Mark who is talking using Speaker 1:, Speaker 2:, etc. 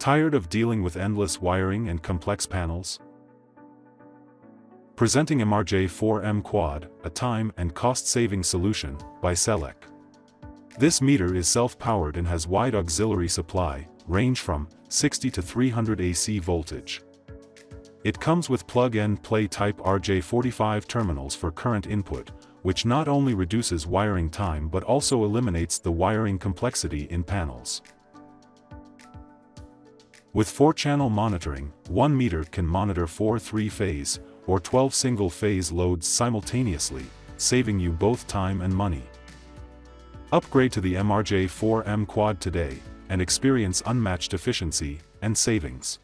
Speaker 1: Tired of dealing with endless wiring and complex panels? Presenting MRJ4M Quad, a time and cost-saving solution, by Selec. This meter is self-powered and has wide auxiliary supply, range from 60 to 300 AC voltage. It comes with plug-and-play type RJ45 terminals for current input, which not only reduces wiring time but also eliminates the wiring complexity in panels. With 4-channel monitoring, one meter can monitor 4 3-phase, or 12 single-phase loads simultaneously, saving you both time and money. Upgrade to the MRJ4M Quad today, and experience unmatched efficiency and savings.